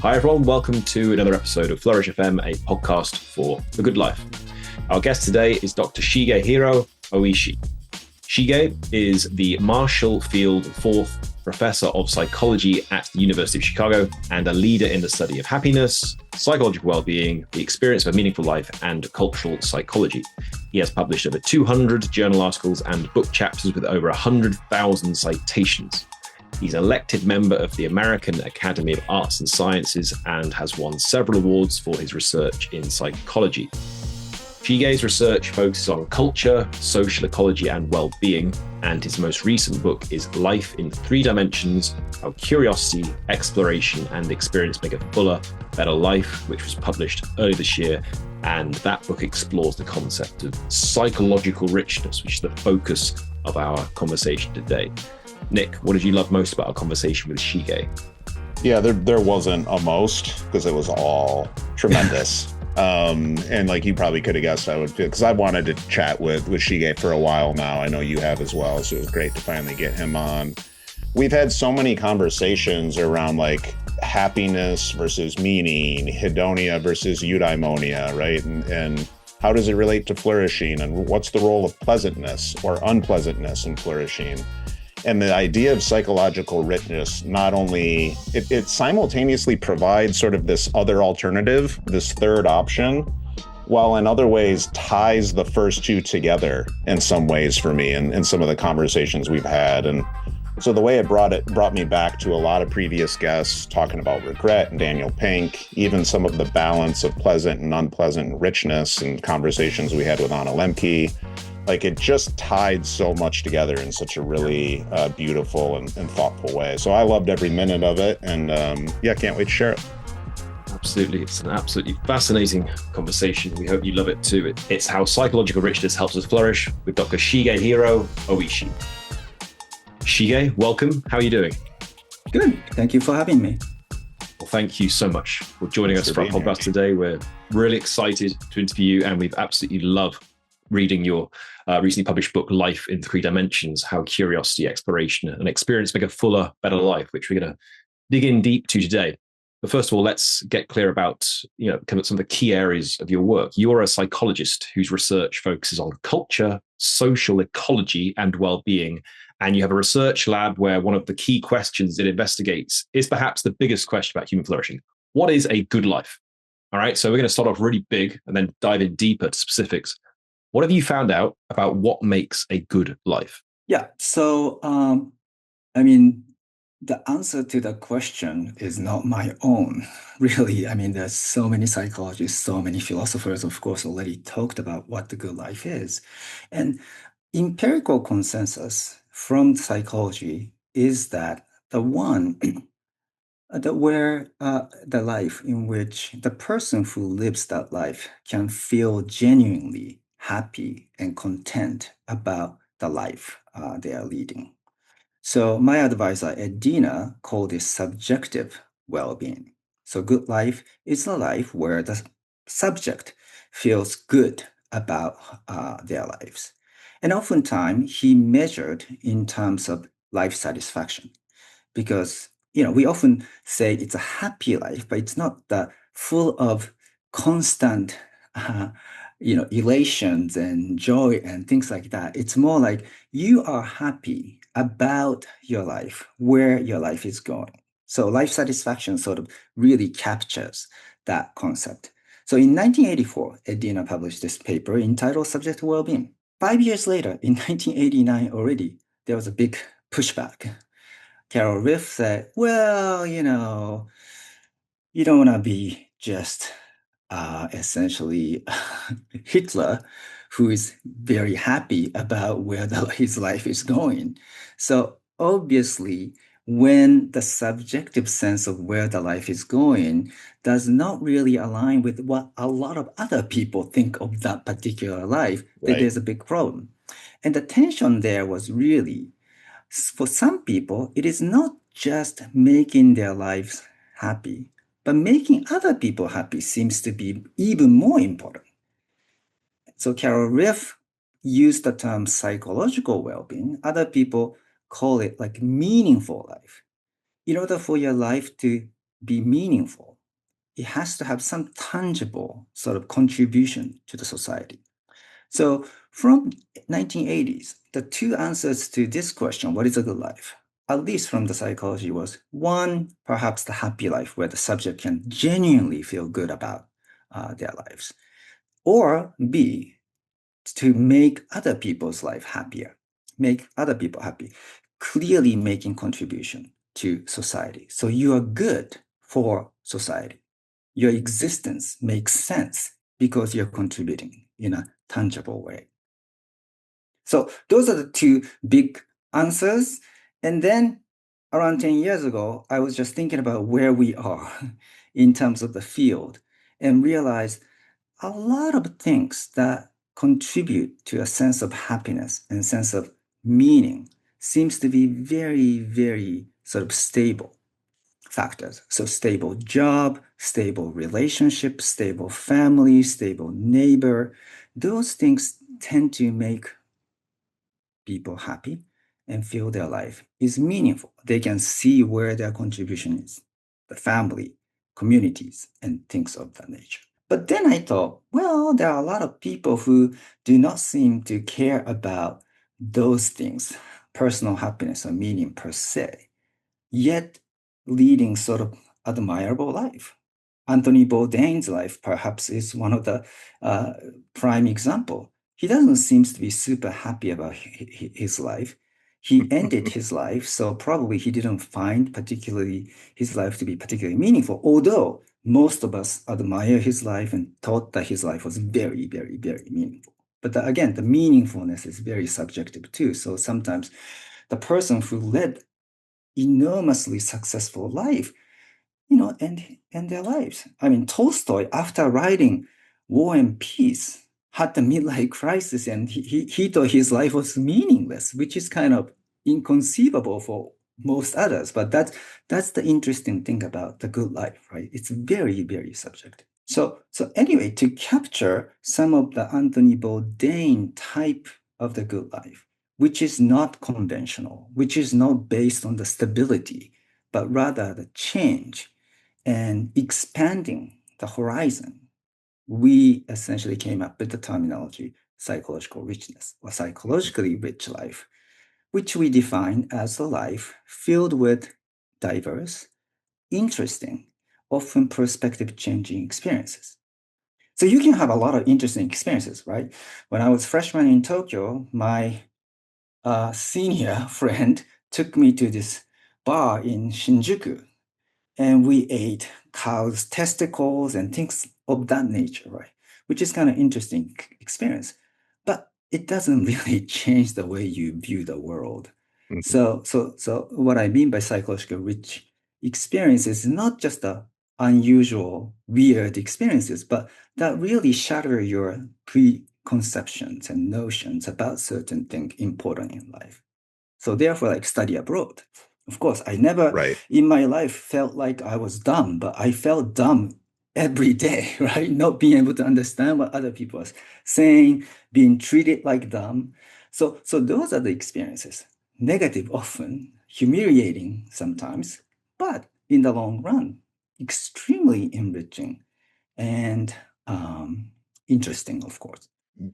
Hi everyone, welcome to another episode of Flourish FM, a podcast for the good life. Our guest today is Dr. Shigehiro Oishi. Shige is the Marshall Field Fourth Professor of Psychology at the University of Chicago and a leader in the study of happiness, psychological well-being, the experience of a meaningful life, and cultural psychology. He has published over 200 journal articles and book chapters with over 100,000 citations. He's an elected member of the American Academy of Arts and Sciences and has won several awards for his research in psychology. Shige's research focuses on culture, social ecology, and well-being, and his most recent book is Life in Three Dimensions: How Curiosity, Exploration, and Experience Make a Fuller, Better Life, which was published earlier this year. And that book explores the concept of psychological richness, which is the focus of our conversation today. Nick, what did you love most about our conversation with Shige? Yeah, there wasn't a most, because it was all tremendous. And like you probably could have guessed, I would feel, because I wanted to chat with Shige for a while now. I know you have as well, so it was great to finally get him on. We've had so many conversations around like happiness versus meaning, hedonia versus eudaimonia, right? And how does it relate to flourishing? And what's the role of pleasantness or unpleasantness in flourishing? And the idea of psychological richness, not only, it simultaneously provides sort of this other alternative, this third option, while in other ways ties the first two together in some ways for me and some of the conversations we've had. And so the way it brought me back to a lot of previous guests talking about regret and Daniel Pink, even some of the balance of pleasant and unpleasant richness and conversations we had with Anna Lemke. Like it just tied so much together in such a really beautiful and thoughtful way. So I loved every minute of it, and can't wait to share it. Absolutely. It's an absolutely fascinating conversation. We hope you love it too. It's how psychological richness helps us flourish with Dr. Shigehiro Oishi. Shige, welcome. How are you doing? Good. Thank you for having me. Well, thank you so much for joining us for our podcast today. We're really excited to interview you, and we've absolutely loved reading your recently published book, Life in Three Dimensions: How Curiosity, Exploration, and Experience Make a Fuller, Better Life, which we're going to dig in deep to today. But first of all, let's get clear about kind of some of the key areas of your work. You're a psychologist whose research focuses on culture, social ecology, and well-being. And you have a research lab where one of the key questions it investigates is perhaps the biggest question about human flourishing. What is a good life? All right, so we're going to start off really big and then dive in deeper to specifics. What have you found out about what makes a good life? Yeah. So, the answer to the question is not my own, really. There's so many psychologists, so many philosophers, of course, already talked about what the good life is. And empirical consensus from psychology is that the life in which the person who lives that life can feel genuinely happy and content about the life they are leading. So my advisor at Diener called this subjective well-being. So good life is a life where the subject feels good about their lives. And oftentimes he measured in terms of life satisfaction, because we often say it's a happy life, but it's not that full of constant elations and joy and things like that. It's more like you are happy about your life, where your life is going. So life satisfaction sort of really captures that concept. So in 1984, Diener published this paper entitled Subjective Wellbeing. 5 years later, in 1989 already, there was a big pushback. Carol Riff said, well, you don't want to be just essentially Hitler, who is very happy about where his life is going. So obviously, when the subjective sense of where the life is going does not really align with what a lot of other people think of that particular life, then there's a big problem. And the tension there was really, for some people, it is not just making their lives happy, but making other people happy seems to be even more important. So Carol Riff used the term psychological well-being. Other people call it like meaningful life. In order for your life to be meaningful, it has to have some tangible sort of contribution to the society. So from 1980s, the two answers to this question, what is a good life? At least from the psychology was one, perhaps the happy life where the subject can genuinely feel good about their lives. Or B, to make other people's life happier, make other people happy, clearly making contribution to society. So you are good for society. Your existence makes sense because you're contributing in a tangible way. So those are the two big answers. And then around 10 years ago, I was just thinking about where we are in terms of the field and realized a lot of things that contribute to a sense of happiness and sense of meaning seems to be very, very sort of stable factors. So stable job, stable relationship, stable family, stable neighbor. Those things tend to make people happy and feel their life is meaningful. They can see where their contribution is, the family, communities, and things of that nature. But then I thought, well, there are a lot of people who do not seem to care about those things, personal happiness or meaning per se, yet leading sort of admirable life. Anthony Bourdain's life perhaps is one of the prime example. He doesn't seem to be super happy about his life. He ended his life, so probably he didn't find particularly his life to be particularly meaningful, although most of us admire his life and thought that his life was very, very, very meaningful. But again, the meaningfulness is very subjective too. So sometimes the person who led enormously successful life, and their lives. I mean, Tolstoy, after writing War and Peace, had the midlife crisis and he thought his life was meaningless, which is kind of inconceivable for most others. But that's the interesting thing about the good life, right? It's very, very subjective. So anyway, to capture some of the Anthony Bourdain type of the good life, which is not conventional, which is not based on the stability, but rather the change and expanding the horizon, we essentially came up with the terminology psychological richness or psychologically rich life, which we define as a life filled with diverse, interesting, often perspective changing experiences. So you can have a lot of interesting experiences, right? When I was freshman in Tokyo, my senior friend took me to this bar in Shinjuku, and we ate cow's testicles and things of that nature, right? Which is kind of interesting experience, but it doesn't really change the way you view the world. Mhm. So what I mean by psychological rich experience is not just the unusual, weird experiences, but that really shatter your preconceptions and notions about certain things important in life. So therefore, like study abroad. Of course, I never Right. in my life felt like I was dumb, but I felt dumb every day, right? Not being able to understand what other people are saying, being treated like dumb. So those are the experiences. Negative often, humiliating sometimes, but in the long run, extremely enriching and interesting, of course.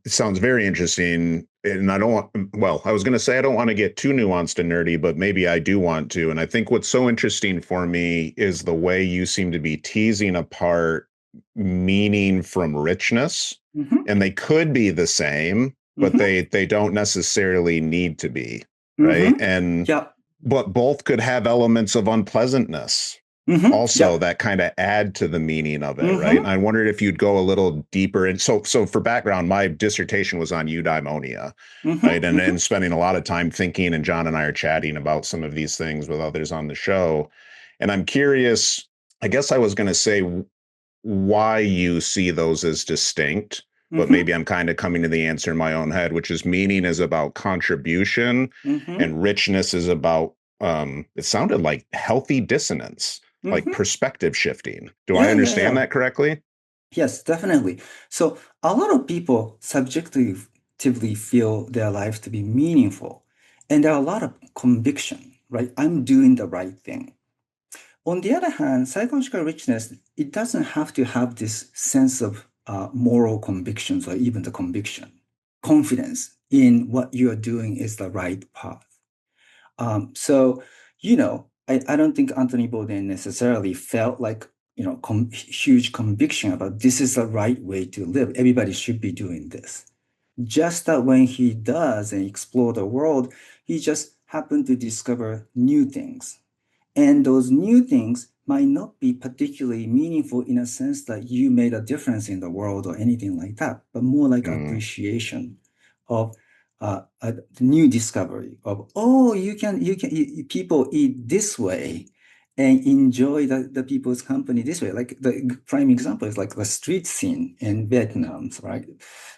It sounds very interesting. And I don't want, well, I was going to say I don't want to get too nuanced and nerdy, but maybe I do want to. And I think what's so interesting for me is the way you seem to be teasing apart meaning from richness. Hmm. And they could be the same, but Hmm. they don't necessarily need to be, right? Hmm. And Yeah. but both could have elements of unpleasantness Hmm. also Yeah. that kind of add to the meaning of it, right? And Hmm. I wondered if you'd go a little deeper. And so for background, my dissertation was on eudaimonia, right? Hmm. And spending a lot of time thinking, and John and I are chatting about some of these things with others on the show. And I'm curious, I guess I was going to say why you see those as distinct, but Hmm. maybe I'm kind of coming to the answer in my own head, which is meaning is about contribution Hmm. and richness is about it sounded like healthy dissonance, like Hmm. perspective shifting. Do I Yeah, yeah, understand yeah. that correctly? Yes, definitely. So a lot of people subjectively feel their life to be meaningful, and there are a lot of conviction, right? I'm doing the right thing. On the other hand, psychological richness, it doesn't have to have this sense of moral convictions or even the conviction, confidence in what you're doing is the right path. So, I don't think Anthony Bourdain necessarily felt like, huge conviction about this is the right way to live. Everybody should be doing this. Just that when he does and explore the world, he just happened to discover new things. And those new things might not be particularly meaningful in a sense that you made a difference in the world or anything like that, but more like Mm. appreciation of a new discovery of, oh, people eat this way and enjoy the people's company this way. Like the prime example is like the street scene in Vietnam, right?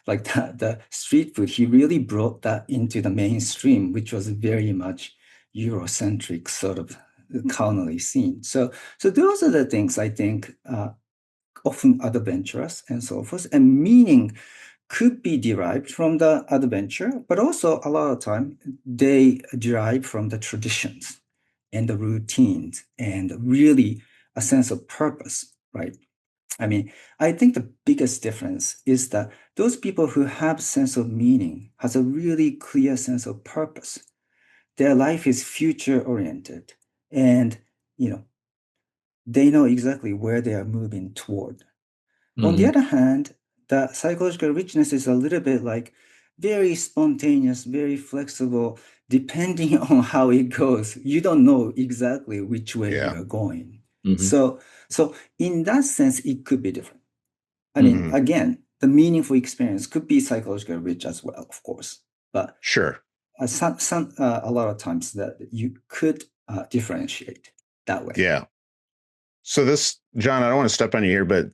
Like the street food, he really brought that into the mainstream, which was very much Eurocentric sort of carnally seen. So those are the things I think often adventurous and so forth, and meaning could be derived from the adventure, but also a lot of time they derive from the traditions and the routines and really a sense of purpose, right? I mean, I think the biggest difference is that those people who have sense of meaning has a really clear sense of purpose. Their life is future oriented and, you know, they know exactly where they are moving toward. On the Mhm. other hand, the psychological richness is a little bit like very spontaneous, very flexible, depending on how it goes. You don't know exactly which way Yeah. you're going. Mhm. So in that sense, it could be different. I mean, Hmm. again, the meaningful experience could be psychologically rich as well, of course. But Sure. a lot of times that you could differentiate that way. Yeah. So this, John, I don't want to step on you here, but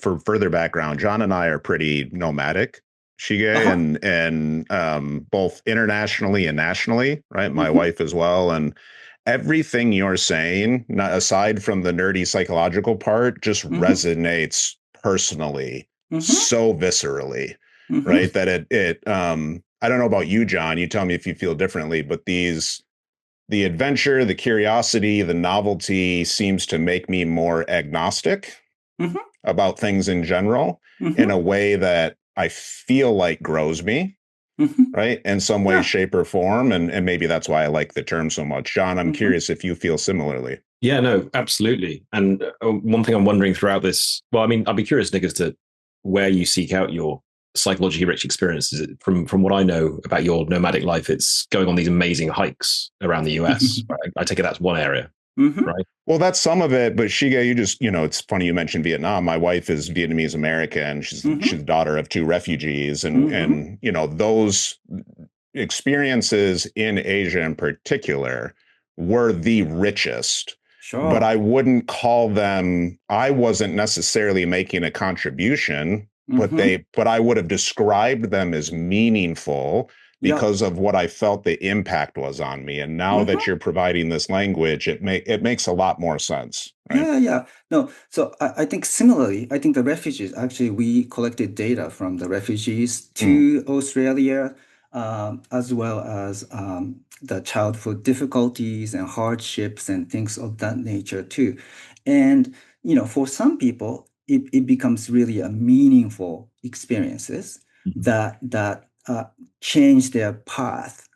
for further background, John and I are pretty nomadic, Shige, Uh-huh. and both internationally and nationally, right? My Mm-hmm. wife as well, and everything you're saying, not aside from the nerdy psychological part, just Mm-hmm. resonates personally Mm-hmm. so viscerally, Mm-hmm. right? That it I don't know about you, John. You tell me if you feel differently, but the adventure, the curiosity, the novelty seems to make me more agnostic Mm-hmm. about things in general in a Mm-hmm. way that I feel like grows me, Mm-hmm. right? In some way, Yeah. shape, or form. And maybe that's why I like the term so much. John, I'm Mm-hmm. curious if you feel similarly. Yeah, no, absolutely. And one thing I'm wondering throughout this, well, I mean, I'd be curious, Nick, as to where you seek out your psychologically rich experiences. From what I know about your nomadic life, it's going on these amazing hikes around the US. Right? I take it that's one area, Mm-hmm. right? Well, that's some of it, but Shiga, it's funny you mentioned Vietnam. My wife is Vietnamese American. She's Mm-hmm. the daughter of two refugees, and Mm-hmm. and those experiences in Asia in particular were the richest. But Sure. I wouldn't call them. I wasn't necessarily making a contribution, but Mm-hmm. I would have described them as meaningful Yeah. because of what I felt the impact was on me. And now that Mm-hmm. you're providing this language, it makes a lot more sense, right? Yeah, yeah. No, so I think similarly, I think the refugees, actually, we collected data from the refugees Mm, to Australia, as well as the childhood difficulties and hardships and things of that nature too. And, for some people, it becomes really a meaningful experiences Mhm. that change their path.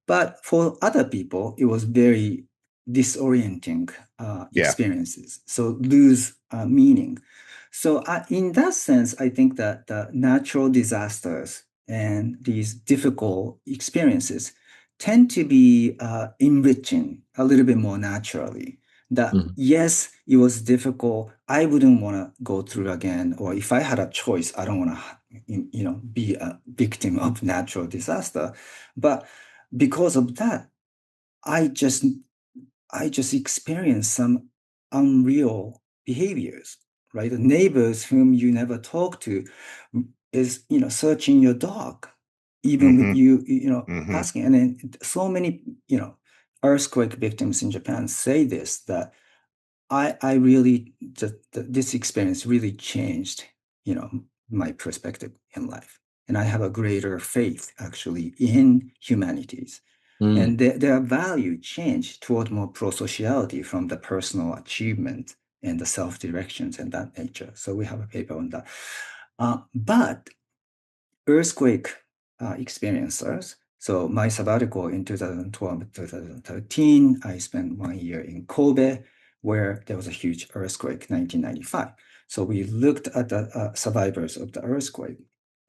But for other people, it was very disorienting yeah, experiences, so lose meaning. So in that sense, I think that the natural disasters and these difficult experiences tend to be enriching a little bit more naturally. That Mhm. yes, it was difficult. I wouldn't want to go through again, or if I had a choice, I don't want to, be a victim of natural disaster. But because of that, I just I just experienced some unreal behaviors, right? The neighbors whom you never talk to is, searching your dog, even with mm-hmm, you mm-hmm, asking. And then so many, earthquake victims in Japan say this, that I really, this experience really changed, my perspective in life. And I have a greater faith actually in humanities. Mm. And their value changed toward more pro-sociality from the personal achievement and the self-directions and that nature. So we have a paper on that. But earthquake experiencers, so my sabbatical in 2012, 2013, I spent 1 year in Kobe, where there was a huge earthquake, 1995. So we looked at the survivors of the earthquake.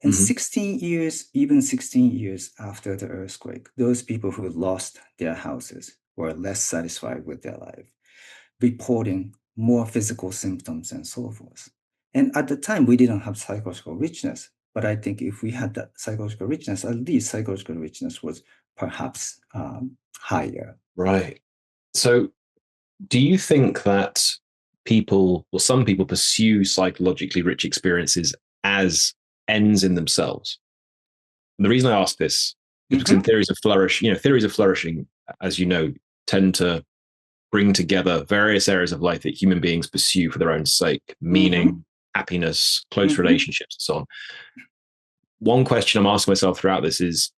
And Hmm. 16 years, even 16 years after the earthquake, those people who lost their houses were less satisfied with their life, reporting more physical symptoms and so forth. And at the time, we didn't have psychological richness. But I think if we had that psychological richness, at least psychological richness was perhaps higher. Right. So, do you think that people, or some people, pursue psychologically rich experiences as ends in themselves? And the reason I ask this is because in Mm-hmm. theories of flourish, theories of flourishing, as you know, tend to bring together various areas of life that human beings pursue for their own sake: Mm-hmm. meaning, happiness, close Mm-hmm. relationships, and so on. One question I'm asking myself throughout this is,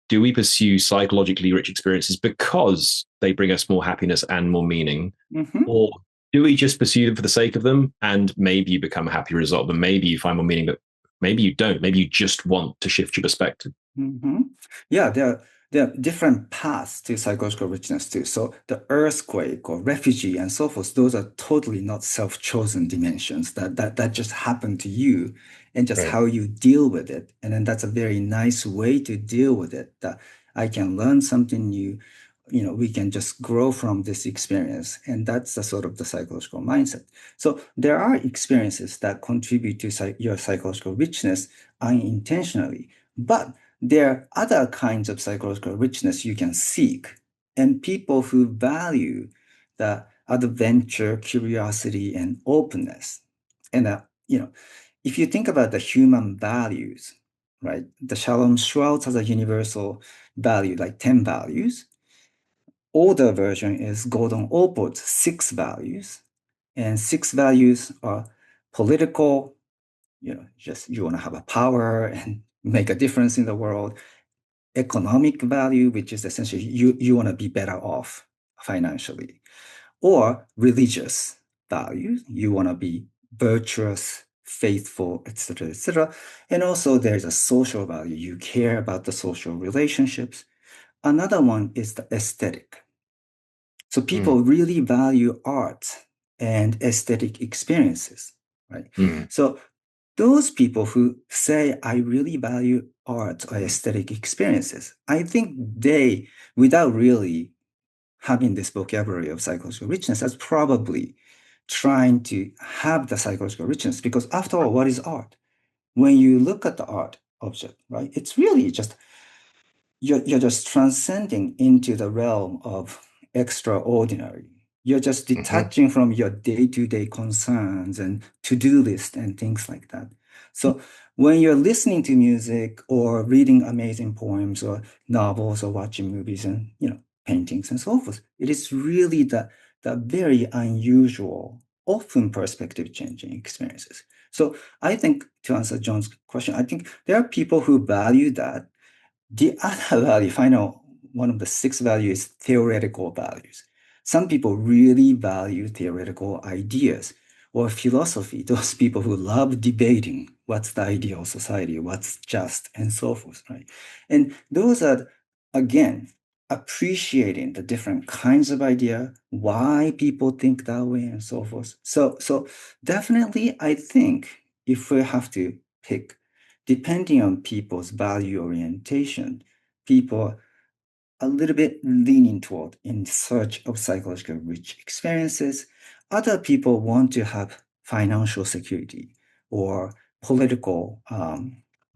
do we pursue psychologically rich experiences because they bring us more happiness and more meaning? Mm-hmm. Or do we just pursue them for the sake of them? And maybe you become a happy result of them. Maybe you find more meaning, but maybe you don't. Maybe you just want to shift your perspective. Mm-hmm. Yeah, there are different paths to psychological richness too. So the earthquake or refugee and so forth, those are totally not self-chosen dimensions that just happen to you and just Right. how you deal with it. And then that's a very nice way to deal with it. That I can learn something new. We can just grow from this experience. And that's the sort of the psychological mindset. So there are experiences that contribute to your psychological richness unintentionally. But there are other kinds of psychological richness you can seek, and people who value the adventure, curiosity, and openness. And if you think about the human values, right? The Shalom Schwartz has a universal value, like 10 values. Older version is Gordon Allport's 6 values, and 6 values are political. Just you want to have a power and make a difference in the world. Economic value, which is essentially you want to be better off financially, or religious value, you want to be virtuous, faithful, etc., etc. And also there's a social value, you care about the social relationships. Another one is the aesthetic. So Mm, people really value art and aesthetic experiences, right? mm, So those people who say, I really value art or aesthetic experiences, I think they, without really having this vocabulary of psychological richness, that's probably trying to have the psychological richness. Because after all, what is art? When you look at the art object, right, it's really just you're just transcending into the realm of extraordinary. You're just mhm, detaching from your day-to-day concerns and to-do list and things like that. So when you're listening to music or reading amazing poems or novels or watching movies and paintings and so forth, it is really the very unusual, often perspective changing experiences. So I think to answer John's question, I think there are people who value that. The other value, final one of the 6 values, is theoretical values. Some people really value theoretical ideas or philosophy, those people who love debating what's the ideal society, what's just, and so forth, right? And those are, again, appreciating the different kinds of idea, why people think that way, and so forth. So definitely, I think if we have to pick, depending on people's value orientation, people a little bit leaning toward in search of psychological rich experiences. Other people want to have financial security or political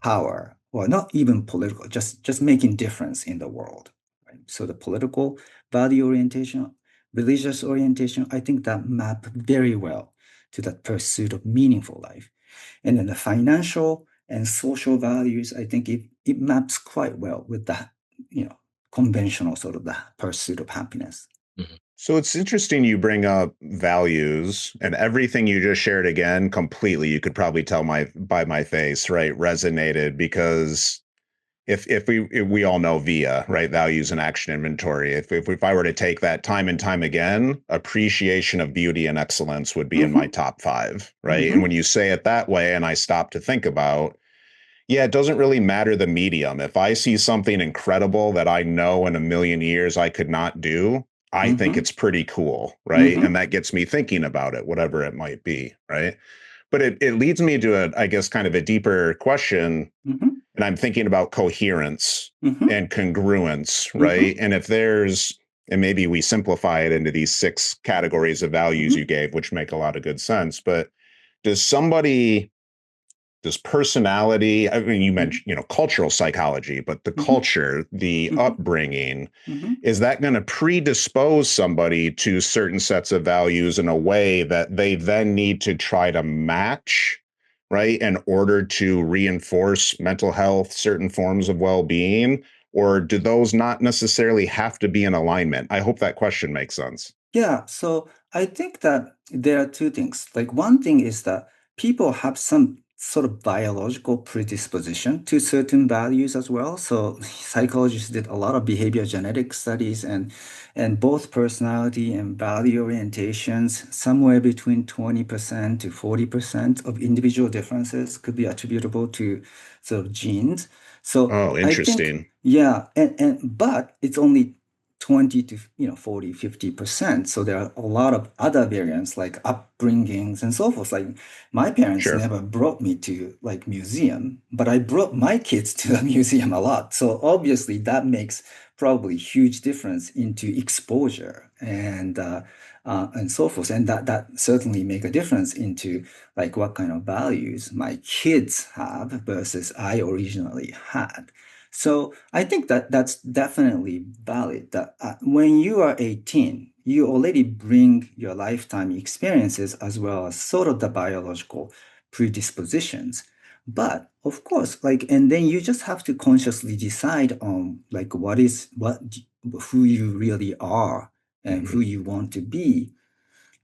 power, or not even political, just making difference in the world. Right? So the political value orientation, religious orientation, I think that map very well to that pursuit of meaningful life. And then the financial and social values, I think it maps quite well with that, conventional sort of the pursuit of happiness. Mhm. So it's interesting you bring up values and everything you just shared again completely. You could probably tell my by my face, right? Resonated because if we all know VIA, right? Values and action inventory. If I were to take that time and time again, appreciation of beauty and excellence would be in my Mm-hmm. top five, right? And Mm-hmm. when you say it that way, and I stop to think about, yeah, it doesn't really matter the medium. If I see something incredible that I know in a million years I could not do, I think Mm-hmm. it's pretty cool, right? Mm-hmm. And that gets me thinking about it, whatever it might be, right? But it leads me to I guess, kind of a deeper question, Mm-hmm. and I'm thinking about coherence Mm-hmm. and congruence, Mm-hmm. right? And if there's, and maybe we simplify it into these six categories of values you Mm-hmm. gave, which make a lot of good sense. But does somebody, does personality, I mean, you mentioned, cultural psychology, but the Mm-hmm. culture, the Mm-hmm. upbringing, Mm-hmm. is that going to predispose somebody to certain sets of values in a way that they then need to try to match, right, in order to reinforce mental health, certain forms of well-being? Or do those not necessarily have to be in alignment? I hope that question makes sense. Yeah, so I think that there are two things. Like one thing is that people have some sort of biological predisposition to certain values as well. So psychologists did a lot of behavior genetic studies and both personality and value orientations, somewhere between 20% to 40% of individual differences could be attributable to sort of genes. So Oh, I think, interesting. yeah, and but it's only 20 to 40, 50%. So there are a lot of other variants like upbringings and so forth. Like my parents Sure. never brought me to like museum, but I brought my kids to the museum a lot. So obviously that makes probably huge difference into exposure and so forth. And that certainly make a difference into like what kind of values my kids have versus I originally had. So I think that that's definitely valid. That when you are 18, you already bring your lifetime experiences as well as sort of the biological predispositions. But of course, like, and then you just have to consciously decide on like who you really are and who Mhm. you want to be.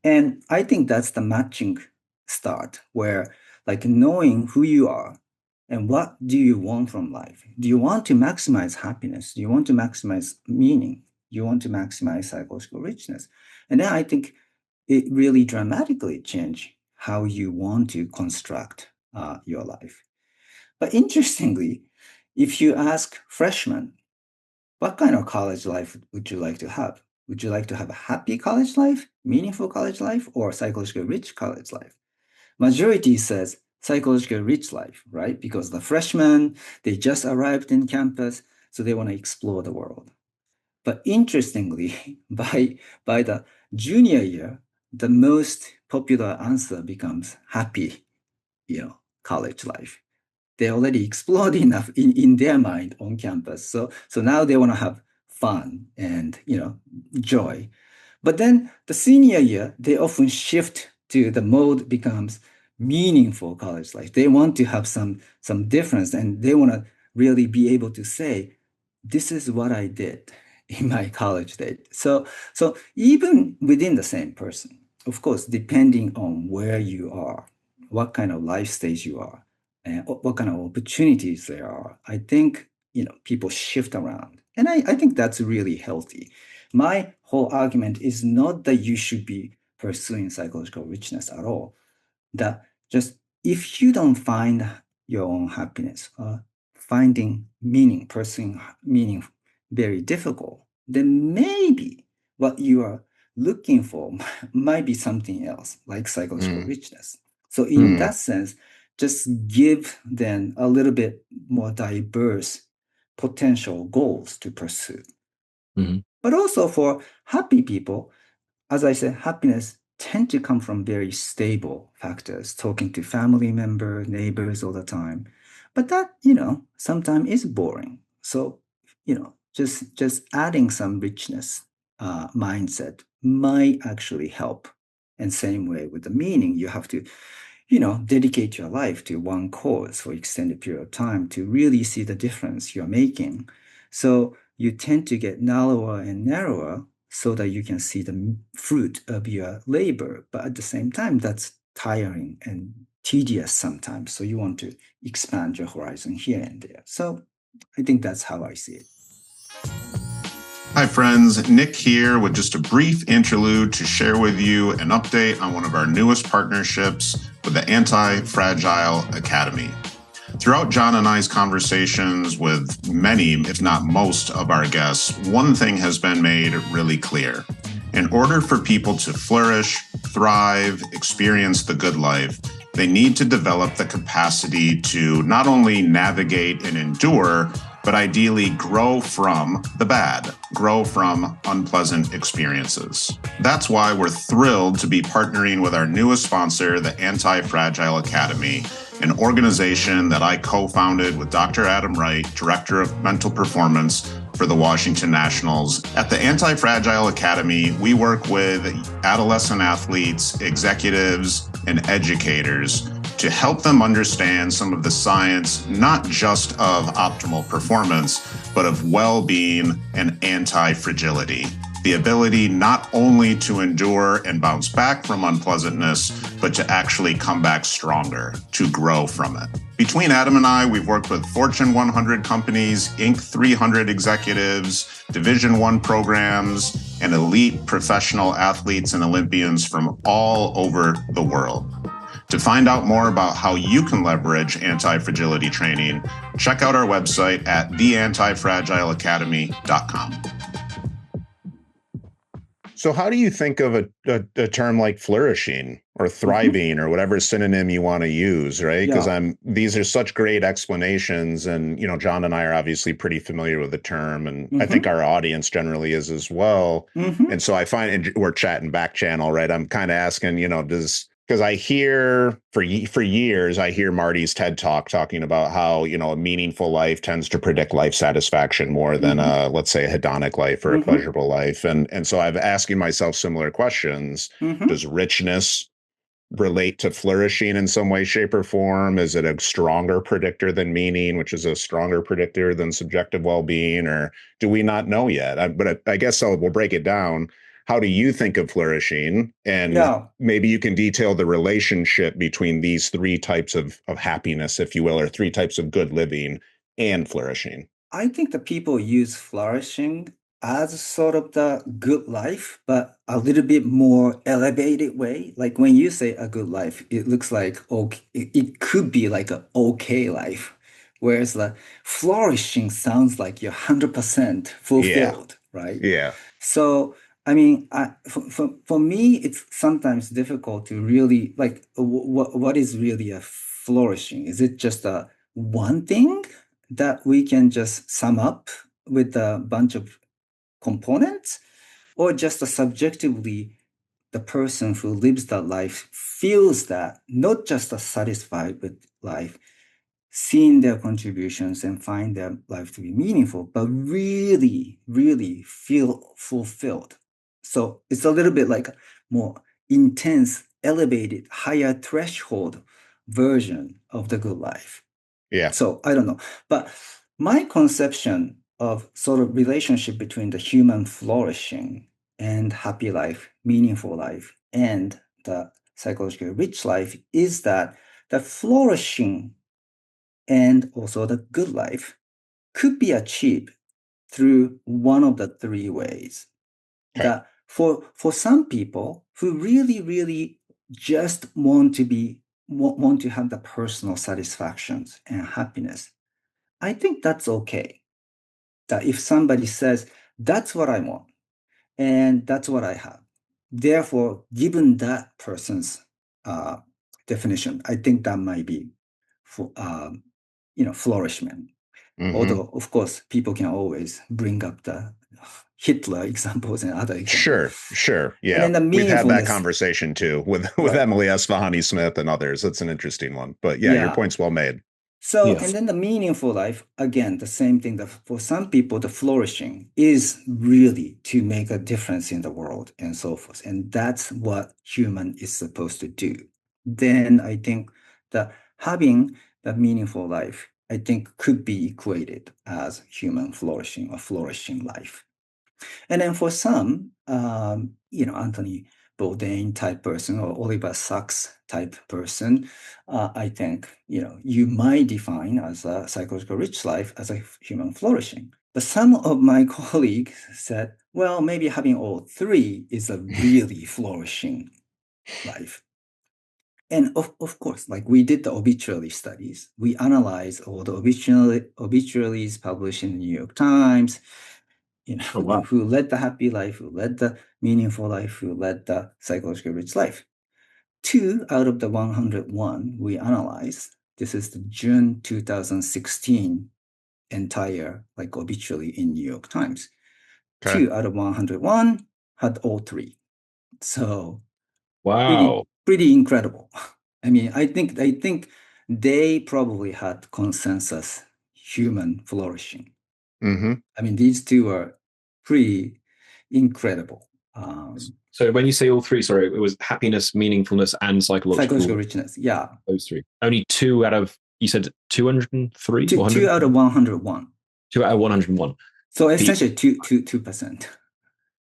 And I think that's the matching start where like knowing who you are and what do you want from life? Do you want to maximize happiness? Do you want to maximize meaning? Do you want to maximize psychological richness? And then I think it really dramatically change how you want to construct your life. But interestingly, if you ask freshmen, what kind of college life would you like to have? Would you like to have a happy college life, meaningful college life, or psychologically rich college life? Majority says psychologically rich life, right? Because the freshmen, they just arrived in campus, so they want to explore the world. But interestingly, by the junior year, the most popular answer becomes happy, college life. They already explored enough in their mind on campus. So now they want to have fun and joy. But then the senior year, they often shift to the mode becomes meaningful college life. They want to have some difference and they want to really be able to say, this is what I did in my college days. So even within the same person, of course, depending on where you are, what kind of life stage you are, and what kind of opportunities there are, I think people shift around. And I think that's really healthy. My whole argument is not that you should be pursuing psychological richness at all. That just if you don't find your own happiness or finding meaning, pursuing meaning very difficult, then maybe what you are looking for might be something else, like psychological Mm. richness. So in Mm. that sense, just give them a little bit more diverse potential goals to pursue. Mhm. But also for happy people, as I said, happiness tend to come from very stable factors, talking to family members, neighbors all the time. But that, sometimes is boring. So, just adding some richness mindset might actually help. And same way with the meaning, you have to dedicate your life to one cause for extended period of time to really see the difference you're making. So you tend to get narrower and narrower so that you can see the fruit of your labor. But at the same time, that's tiring and tedious sometimes. So you want to expand your horizon here and there. So I think that's how I see it. Hi, friends. Nick here with just a brief interlude to share with you an update on one of our newest partnerships with the Anti-Fragile Academy. Throughout John and I's conversations with many, if not most, of our guests, one thing has been made really clear. In order for people to flourish, thrive, experience the good life, they need to develop the capacity to not only navigate and endure, but ideally grow from the bad, grow from unpleasant experiences. That's why we're thrilled to be partnering with our newest sponsor, the Anti-Fragile Academy, an organization that I co-founded with Dr. Adam Wright, Director of Mental Performance for the Washington Nationals. At the Anti-Fragile Academy, we work with adolescent athletes, executives, and educators to help them understand some of the science, not just of optimal performance, but of well-being and anti-fragility. The ability not only to endure and bounce back from unpleasantness, but to actually come back stronger, to grow from it. Between Adam and I, we've worked with Fortune 100 companies, Inc. 300 executives, Division I programs, and elite professional athletes and Olympians from all over the world. To find out more about how you can leverage anti-fragility training, check out our website at theantifragileacademy.com. So how do you think of a term like flourishing or thriving or whatever synonym you want to use, right? Because these are such great explanations, and John and I are obviously pretty familiar with the term, and I think our audience generally is as well. And so I find, and we're chatting back channel, right? I'm kind of asking, because I hear for years, I hear Marty's TED Talk talking about how, a meaningful life tends to predict life satisfaction more than let's say a hedonic life or a pleasurable life. And so I've asking myself similar questions. Does richness relate to flourishing in some way, shape, or form? Is it a stronger predictor than meaning, which is a stronger predictor than subjective well-being, or do we not know yet? But I guess we'll break it down. How do you think of flourishing? And maybe you can detail the relationship between these three types of happiness, if you will, or three types of good living and flourishing. I think the people use flourishing as sort of the good life, but a little bit more elevated way. Like when you say a good life, it looks like it could be like an okay life. Whereas the flourishing sounds like you're 100% fulfilled, right? Yeah. So, I mean, for me, it's sometimes difficult to really like what is really a flourishing? Is it just a one thing that we can just sum up with a bunch of components, or just a subjectively the person who lives that life feels that not just satisfied with life, seeing their contributions and find their life to be meaningful, but really, really feel fulfilled. So it's a little bit like a more intense, elevated, higher threshold version of the good life. Yeah. So I don't know. But my conception of sort of relationship between the human flourishing and happy life, meaningful life, and the psychologically rich life is that the flourishing and also the good life could be achieved through one of the three ways. Okay. That for some people who really, really just want to have the personal satisfactions and happiness, I think that's okay. That if somebody says, that's what I want, and that's what I have, therefore, given that person's definition, I think that might be for flourishment. Although, of course, people can always bring up the Hitler examples and other examples. Sure. Yeah. And then the We've had that meaningfulness. conversation too with Emily Esfahani Smith and others. That's an interesting one. But yeah, your point's well made. So, and then the meaningful life, again, the same thing that for some people, the flourishing is really to make a difference in the world and so forth. And that's what human is supposed to do. Then I think that having the meaningful life, I think could be equated as human flourishing or flourishing life. And then for some, Anthony Bourdain type person or Oliver Sacks type person, I think, you might define as a psychological rich life as a human flourishing. But some of my colleagues said, well, maybe having all three is a really flourishing life. And of course, like we did the obituary studies, we analyzed all the obituaries published in the New York Times, Oh, wow. who led the happy life, who led the meaningful life, who led the psychologically rich life. 2 out of the 101 we analyzed, this is the June 2016 entire like obituary in New York Times. Okay. 2 out of 101 had all three. So Wow. pretty incredible. I mean, I think they probably had consensus human flourishing. Mm-hmm. I mean, these two are pretty incredible. So when you say all three, sorry, it was happiness, meaningfulness, and Psychological psychological. richness, yeah. Those three. Only 2 out of, you said 203? 2 out of 101. 2 out of 101. So essentially 2%.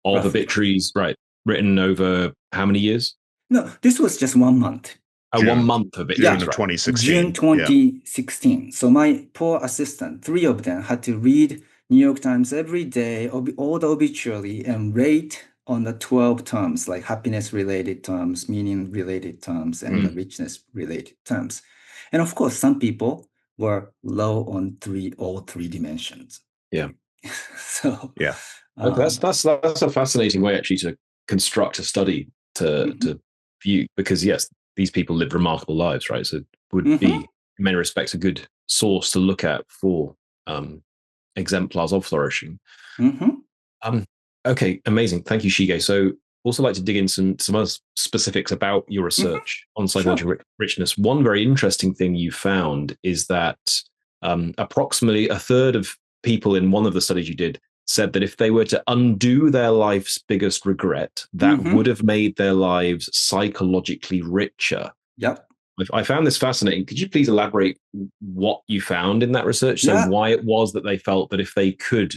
Of roughly. obituaries, right, written over how many years? No, this was just 1 month. 1 month of obituaries, June of right. 2016. June 2016. So my poor assistant, 3 of them had to read New York Times every day, all the obituary, and rate on the 12 terms, like happiness-related terms, meaning-related terms, and the richness-related terms. And of course, some people were low on all three dimensions. Yeah. So yeah. That's a fascinating way actually to construct a study to view, because yes, these people lived remarkable lives, right? So it would be in many respects a good source to look at for exemplars of flourishing. Okay, amazing. Thank you, Shige. So also like to dig in some other specifics about your research on psychological richness. One very interesting thing you found is that approximately a third of people in one of the studies you did said that if they were to undo their life's biggest regret, that would have made their lives psychologically richer. Yep. I found this fascinating. Could you please elaborate what you found in that research? So why it was that they felt that if they could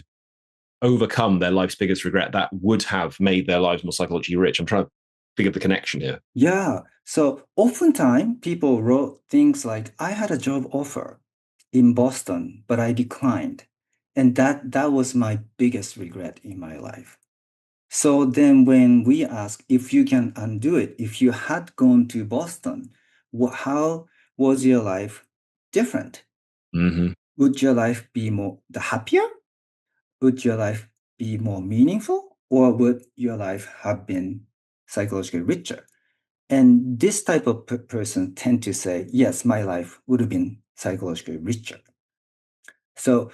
overcome their life's biggest regret, that would have made their lives more psychologically rich. I'm trying to figure the connection here. Yeah. So oftentimes people wrote things like, I had a job offer in Boston, but I declined. And that was my biggest regret in my life. So then when we ask if you can undo it, if you had gone to Boston, how was your life different? Would your life be more happier? Would your life be more meaningful? Or would your life have been psychologically richer? And this type of person tend to say, yes, my life would have been psychologically richer. So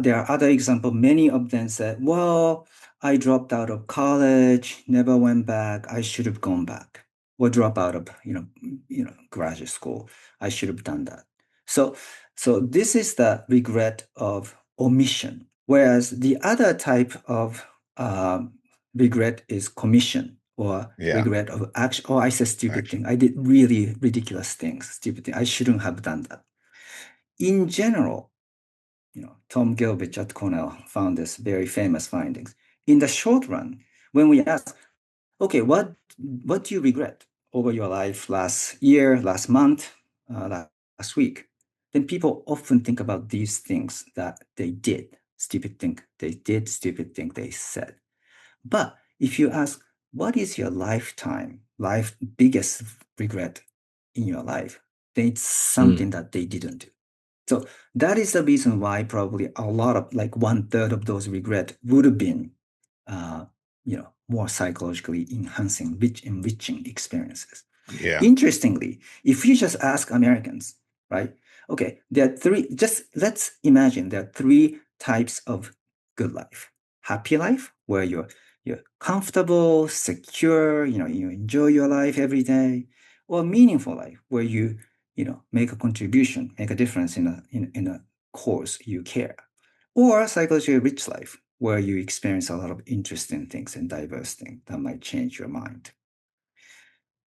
there are other examples. Many of them said, well, I dropped out of college, never went back. I should have gone back. Or drop out of, graduate school. I should have done that. So this is the regret of omission. Whereas the other type of regret is commission, or regret of action. Oh, I said stupid thing. I did really ridiculous things, stupid thing. I shouldn't have done that. In general, Tom Gilbich at Cornell found this very famous findings. In the short run, when we ask, okay, what do you regret over your life last year, last month, last week? Then people often think about these things that they did, stupid thing they did, stupid thing they said. But if you ask, what is your life biggest regret in your life? Then it's something that they didn't do. So that is the reason why probably a lot of, like 1/3 of those regret would have been, more psychologically enriching experiences. Yeah. Interestingly, if you just ask Americans, right? Okay, there are let's imagine there are 3 types of good life. Happy life, where you're comfortable, secure, you enjoy your life every day, or meaningful life, where you make a contribution, make a difference in a cause you care, or psychologically rich life, where you experience a lot of interesting things and diverse things that might change your mind.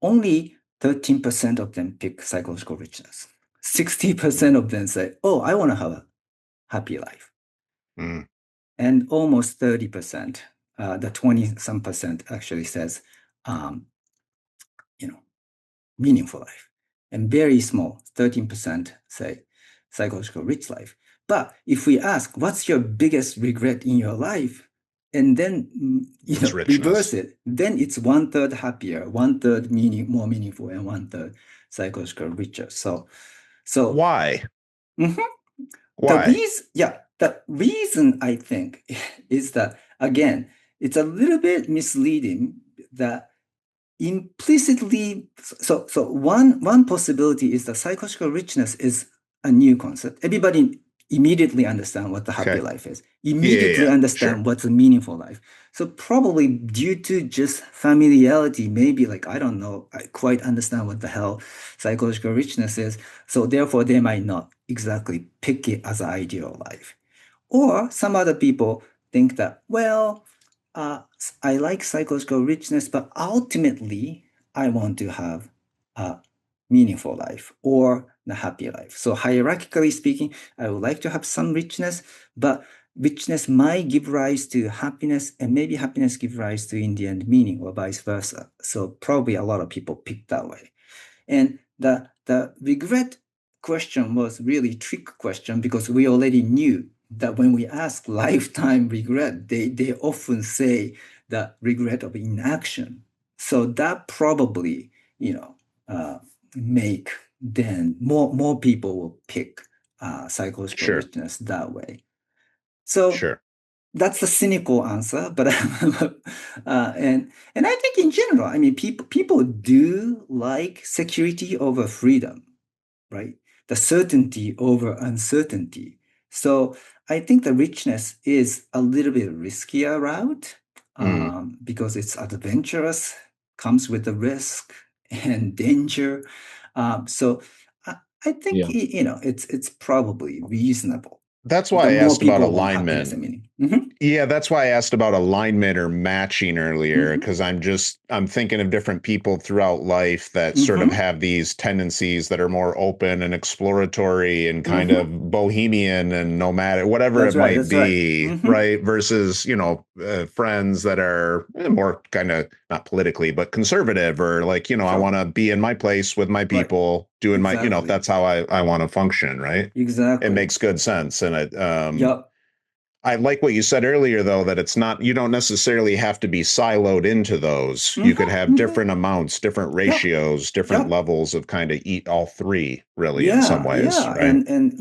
Only 13% of them pick psychological richness. 60% of them say, oh, I want to have a happy life. And almost 30%, the 20-some percent actually says, meaningful life, and very small, 13% say psychological rich life. But if we ask, what's your biggest regret in your life? And then It's reverse richness. it, then it's 1/3 happier, 1/3 more meaningful, and 1/3 psychological richer. So Why? mhm. Why? The reason I think is that, again, it's a little bit misleading that implicitly, so one possibility is that psychological richness is a new concept. Everybody immediately understand what the happy Okay. life is, Yeah, yeah, immediately yeah. Sure. understand what's a meaningful life. So probably due to just familiarity, maybe like, I don't know, I quite understand what the hell psychological richness is. So therefore they might not exactly pick it as an ideal life. Or some other people think that, well, I like psychological richness, but ultimately I want to have a meaningful life or a happy life. So hierarchically speaking, I would like to have some richness, but richness might give rise to happiness, and maybe happiness give rise to, in the end, meaning, or vice versa. So probably a lot of people pick that way. And the regret question was really trick question, because we already knew that when we ask lifetime regret, they often say the regret of inaction. So that probably, uh, make then more people will pick psychological Sure. richness that way. So Sure. that's the cynical answer, but and I think in general, I mean, people do like security over freedom, right? The certainty over uncertainty. So I think the richness is a little bit riskier route, Mm, because it's adventurous, comes with the risk and danger. So I, I think Yeah. it's probably reasonable. that's why The I more asked about people want happiness alignment. and meaning. Mhm. Yeah, that's why I asked about alignment or matching earlier, Mhm. because I'm thinking of different people throughout life that sort of Mhm. have these tendencies that are more open and exploratory and kind Mhm. of bohemian and nomadic, whatever That's it right. might That's right. be, Mhm. right? Versus, friends that are more kind of not politically, but conservative or like, I Sure. want to be in my place with my Right. people doing my, Exactly. that's how I want to function, right? It Exactly. makes good sense. And Yup. I like what you said earlier, though, that it's not, you don't necessarily have to be siloed into those. You could Mhm. have Mhm. different amounts, different Yup. ratios, different Yup. levels of kind of eat all three, really, in some Yeah. ways, Yeah. right? And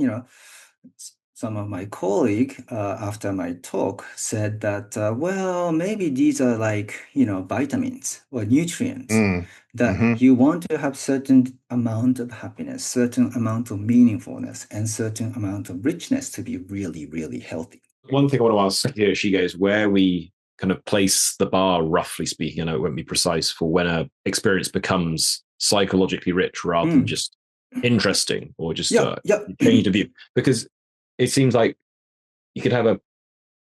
some of my colleague after my talk said that, well, maybe these are like, vitamins or nutrients, Mm, that hmm. you want to have certain amount of happiness, certain amount of meaningfulness, and certain amount of richness to be really, really healthy. One thing I want to ask here, Shigo, is where we kind of place the bar, roughly speaking. I know it won't be precise, for when a experience becomes psychologically rich rather than Mm. just interesting or just Yeah. Yeah. change of view. Because it seems like you could have a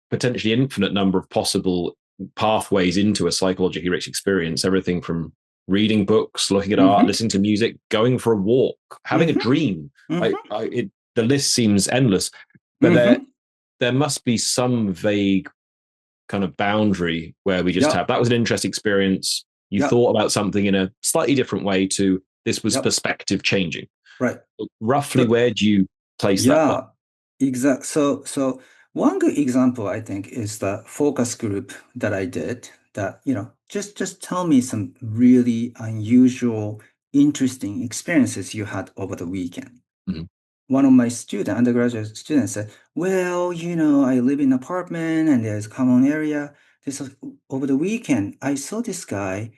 potentially infinite number of possible pathways into a psychologically rich experience. Everything from reading books, looking at art, Mm-hmm. listening to music, going for a walk, having a Mm-hmm. dream. Mm-hmm. The list seems endless. But Mm-hmm. there must be some vague kind of boundary where we just Yeah. have that was an interesting experience. You Yeah. thought about something in a slightly different way to this was Yep. perspective changing. Right. Roughly, So where do you place that bar? yeah, exact. So one good example, I think, is the focus group that I did. That, just tell me some really unusual, interesting experiences you had over the weekend. Mhm. One of my undergraduate students said, well, I live in an apartment and there's a common area. This was, over the weekend, I saw this guy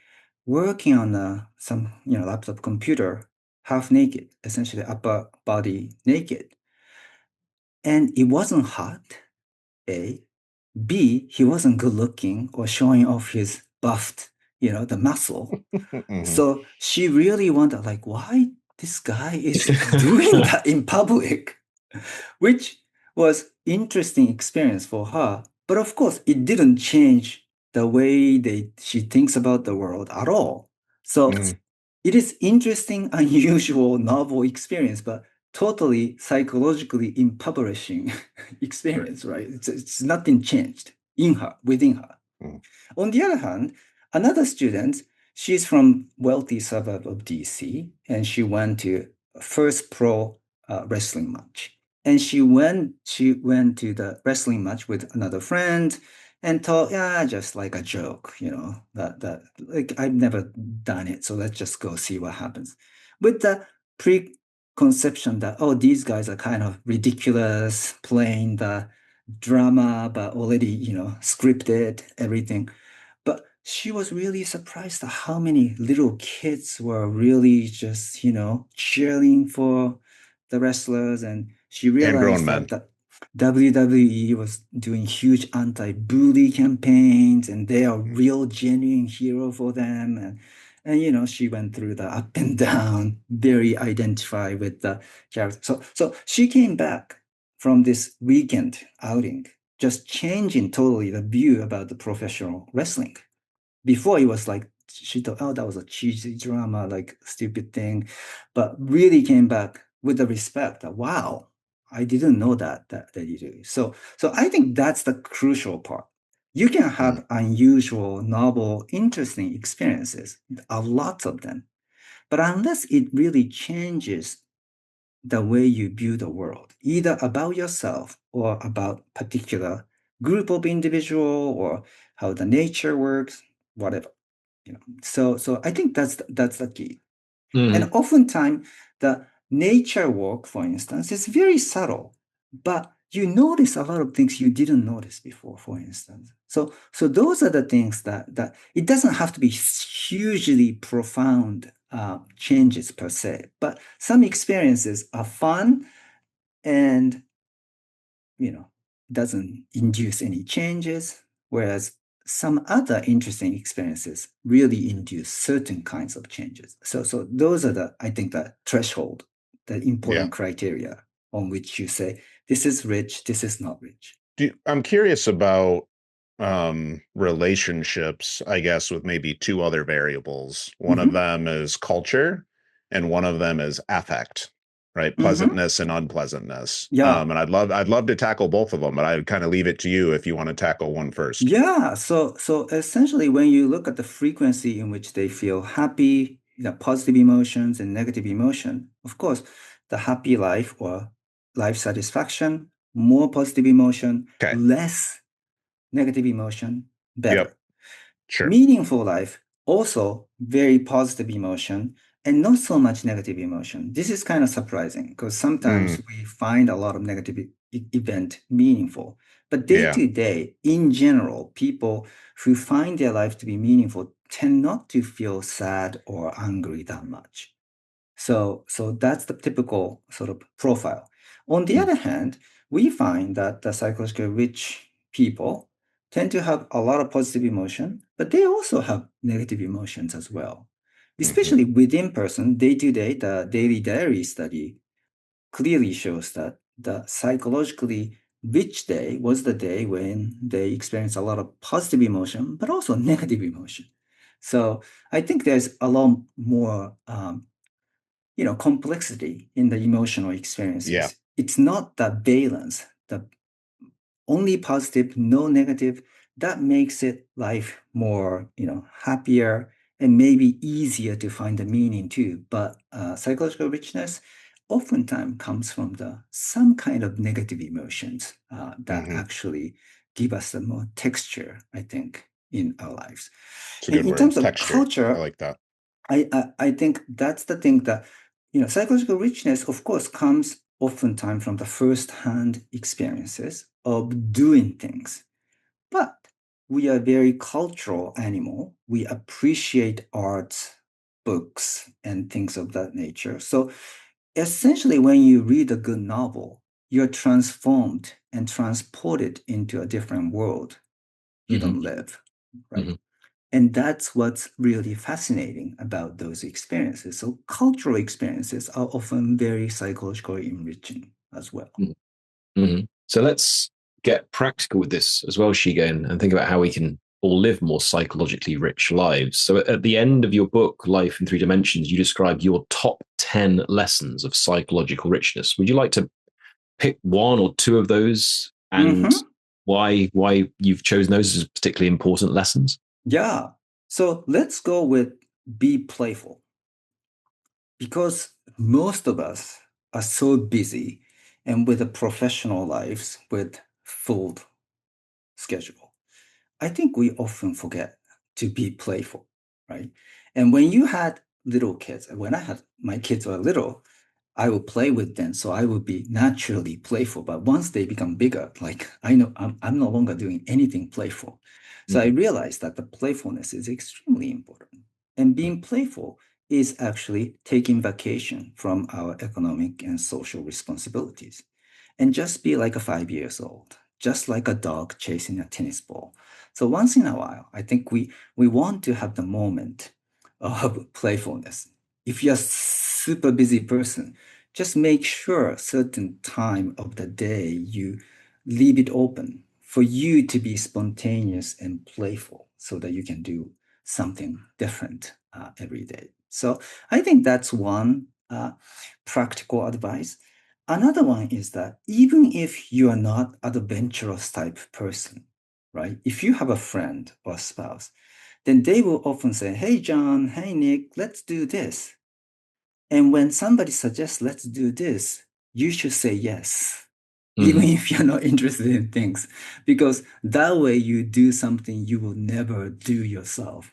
working on some, laptop computer, half naked, essentially upper body naked. And it wasn't hot, A. B, he wasn't good looking or showing off his buffed, the muscle. Hmm. So she really wondered, like, why this guy is doing that in public, which was interesting experience for her. But of course, it didn't change the way she thinks about the world at all. So Hmm. it is interesting, unusual, novel experience, but totally psychologically impoverishing experience, right? It's nothing changed in her, within her. On the other hand, another student she's from wealthy suburb of DC, and she went to first pro wrestling match. And she went to the wrestling match with another friend and thought, yeah, just like a joke, that like I've never done it, so let's just go see what happens. With the preconception that, oh, these guys are kind of ridiculous, playing the drama, but already, scripted everything. But she was really surprised at how many little kids were really just, cheering for the wrestlers. And she And grown realized men. that the WWE was doing huge anti-bully campaigns, and they are real genuine hero for them. And she went through the up and down, very identified with the character. So she came back from this weekend outing, just changing totally the view about the professional wrestling. Before it was like she thought, oh, that was a cheesy drama, like stupid thing, but really came back with the respect that, wow, I didn't know that you do. So I think that's the crucial part. You can Mm, have unusual, novel, interesting experiences, a lot of them, but unless it really changes the way you view the world, either about yourself or about particular group of individual or how the nature works, whatever. So I think that's the key. And Hmm. oftentimes, the nature walk, for instance, is very subtle, but you notice a lot of things you didn't notice before, for instance. So those are the things that it doesn't have to be hugely profound changes per se, but some experiences are fun and doesn't induce any changes, whereas some other interesting experiences really induce certain kinds of changes. So those are I think, the threshold, the yeah. important criteria on which you say this is rich, this is not rich. I'm curious about relationships, I guess, with maybe two other variables. One of Hmm. them is culture, and one of them is affect, right? Hmm. Pleasantness and unpleasantness. Yeah. And I'd love to tackle both of them, but I'd kind of leave it to you if you want to tackle one first. Yeah, so essentially, when you look at the frequency in which they feel happy, positive emotions and negative emotion, of course, the happy life or life satisfaction, more positive emotion, Okay. less negative emotion, Yep. better. Sure. Meaningful life, also very positive emotion and not so much negative emotion. This is kind of surprising because sometimes Mm, we find a lot of negative event meaningful. But day yeah. to day, in general, people who find their life to be meaningful tend not to feel sad or angry that much. So that's the typical sort of profile. On the Hmm. other hand, we find that the psychologically rich people tend to have a lot of positive emotion, but they also have negative emotions as well. Hmm. Especially within person, day to day, the daily diary study clearly shows that the psychologically rich day was the day when they experience a lot of positive emotion, but also negative emotion. So I think there's a lot more complexity in the emotional Yeah. experiences. It's not the valence, the only positive, no negative, that makes it life more, happier and maybe easier to find the meaning too. But psychological richness oftentimes comes from the some kind of negative emotions that Hmm. actually give us a more texture, I think, in our lives. It's a And good in terms word. of Texture. I culture, like that. I think that's the thing that, psychological richness, of course, comes oftentimes from the first-hand experiences of doing things. But we are a very cultural animal. We appreciate art, books, and things of that nature. So essentially, when you read a good novel, you're transformed and transported into a different world you Hmm. don't live, right? Hmm. And that's what's really fascinating about those experiences. So cultural experiences are often very psychologically enriching as well. Hmm. So let's get practical with this as well, Shiga, and think about how we can all live more psychologically rich lives. So at the end of your book, Life in Three Dimensions, you describe your top 10 lessons of psychological richness. Would you like to pick one or two of those and Hmm. why you've chosen those as particularly important lessons? Yeah. So let's go with be playful. Because most of us are so busy and with a professional lives with full schedule. I think we often forget to be playful, right? And when you had little kids, when I had my kids were little, I would play with them. So I would be naturally playful. But once they become bigger, like I know I'm no longer doing anything playful. So I realized that the playfulness is extremely important. And being playful is actually taking vacation from our economic and social responsibilities and just be like a 5 years old, just like a dog chasing a tennis ball. So once in a while, I think we want to have the moment of playfulness. If you're a super busy person, just make sure a certain time of the day you leave it open for you to be spontaneous and playful so that you can do something different every day. So I think that's one practical advice. Another one is that even if you are not an adventurous type person, right? If you have a friend or spouse, then they will often say, "Hey, John, hey, Nick, let's do this." And when somebody suggests, "Let's do this," you should say yes, even if you're not interested in things, because that way you do something you will never do yourself.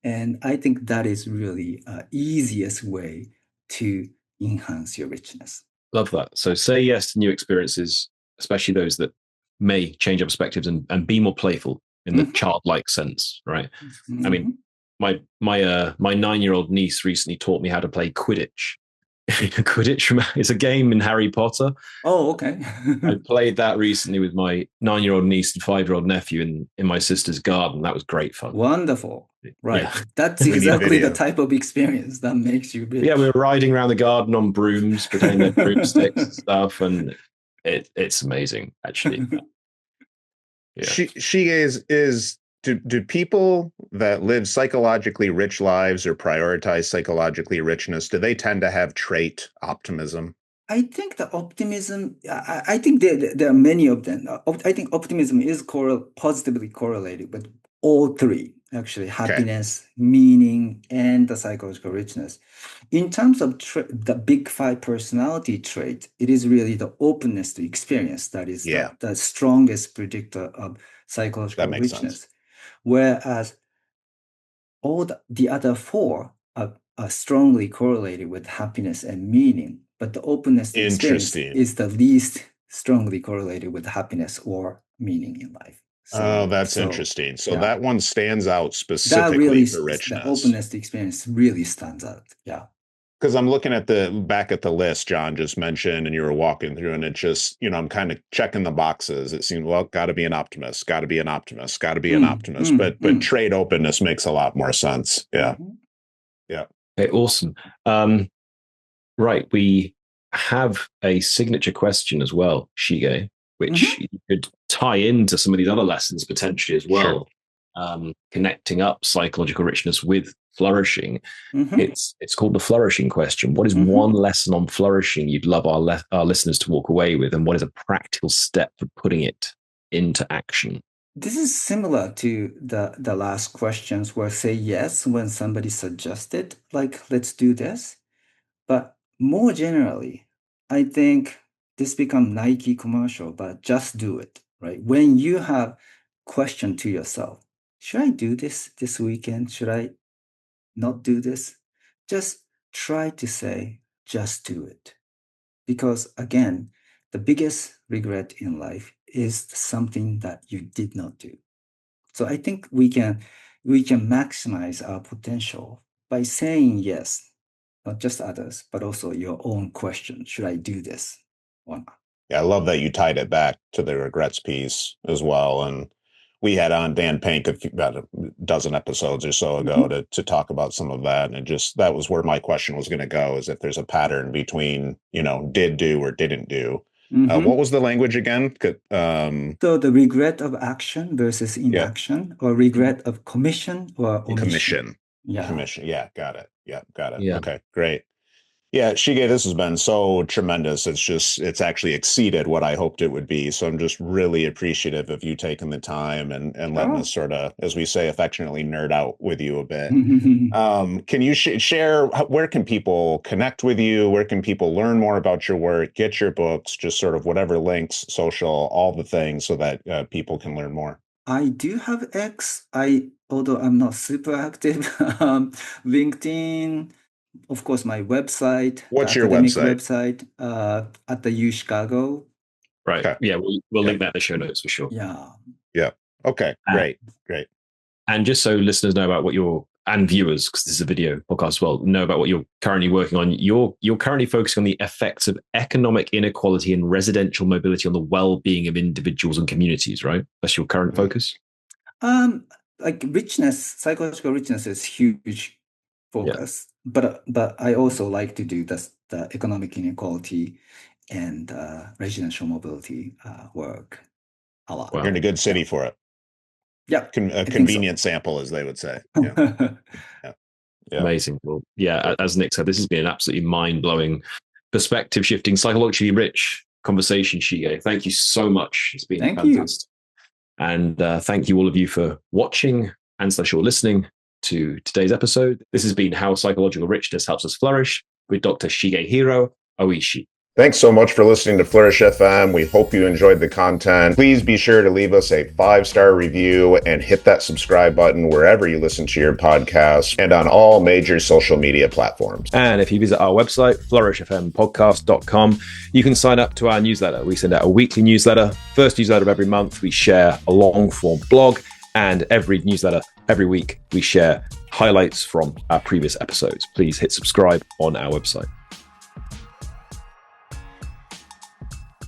And I think that is really easiest way to enhance your richness. Love that. So say yes to new experiences, especially those that may change your perspectives and be more playful in the childlike sense, right? I mean, my 9-year-old niece recently taught me how to play Quidditch. Quidditch is a game in Harry Potter. Oh, okay. I played that recently with my 9-year-old niece and 5-year-old nephew in my sister's garden. That was great fun. Wonderful. Right. Yeah. That's exactly the type of experience that makes you rich. Yeah, we were riding around the garden on brooms, pretending they're broomsticks and stuff, and it's amazing, actually. Yeah. She is do people that live psychologically rich lives or prioritize psychologically richness, do they tend to have trait optimism? I think the optimism, I think there are many of them. I think optimism is positively correlated with all three, actually, happiness, meaning, and the psychological richness. In terms of the big five personality trait, it is really the openness to experience that is the strongest predictor of psychological richness. Whereas all the other four are strongly correlated with happiness and meaning, but the openness to experience is the least strongly correlated with happiness or meaning in life. So, that's interesting. So that one stands out specifically for richness. The openness to experience really stands out. Yeah. Because I'm looking at back at the list John just mentioned, and you were walking through, and it just, I'm kind of checking the boxes. It seemed, well, got to be an optimist, got to be an optimist, got to be an optimist. But trade openness makes a lot more sense. Yeah. Yeah. Okay, awesome. Right. We have a signature question as well, Shige, which you could tie into some of these other lessons potentially as well. Sure. Connecting up psychological richness with flourishing. It's called the flourishing question. What is one lesson on flourishing you'd love our listeners to walk away with, and what is a practical step for putting it into action? This is similar to the last questions where say yes when somebody suggested, like, let's do this. But more generally, I think this become Nike commercial, but just do it, right? When you have question to yourself, should I do this weekend? Should I not do this? Just try to say, just do it. Because again, the biggest regret in life is something that you did not do. So I think we can maximize our potential by saying yes, not just others, but also your own question. Should I do this or not? Yeah, I love that you tied it back to the regrets piece as well. And we had on Dan Pink about a dozen episodes or so ago to talk about some of that. And that was where my question was going to go, is if there's a pattern between, did do or didn't do. What was the language again? So the regret of action versus inaction, or regret of commission or omission. Commission. Yeah. Commission. Yeah. Got it. Yeah. Got it. Yeah. Okay. Great. Yeah, Shige, this has been so tremendous. It's actually exceeded what I hoped it would be. So I'm just really appreciative of you taking the time and letting us Oh. sort of, as we say, affectionately nerd out with you a bit. Can you share where can people connect with you? Where can people learn more about your work, get your books, just sort of whatever links, social, all the things so that people can learn more? I do have X. Although I'm not super active, LinkedIn, of course, my website, the What's your academic website? website, at the U Chicago. Right. Okay. Yeah, we'll Yeah. link that in the show notes for sure. Yeah. Yeah. Okay. Uh, Great. Great. and just so listeners know about what you're and viewers, because this is a video podcast as well, know about what you're currently working on. You're currently focusing on the effects of economic inequality and residential mobility on the well-being of individuals and communities, right? That's your current focus. Like richness, psychological richness is huge Yeah. focus, but I also like to do the economic inequality and residential mobility work a lot. You're in Wow. a good city for it. Yeah, A I think so. convenient sample, as they would say. Yeah. Yeah. Yeah. Amazing. Well, yeah, as Nick said, this has been an absolutely mind-blowing, perspective-shifting, psychologically rich conversation, Shige. Thank you so much. It's been Thank you. fantastic. And thank you all of you for watching and / listening to today's episode. This has been How Psychological Richness Helps Us Flourish with Dr. Shigehiro Oishi. Thanks so much for listening to Flourish FM. We hope you enjoyed the content. Please be sure to leave us a 5-star review and hit that subscribe button wherever you listen to your podcast and on all major social media platforms. And if you visit our website, flourishfmpodcast.com, you can sign up to our newsletter. We send out a weekly newsletter. First newsletter of every month, we share a long-form blog. And every newsletter, every week, we share highlights from our previous episodes. Please hit subscribe on our website.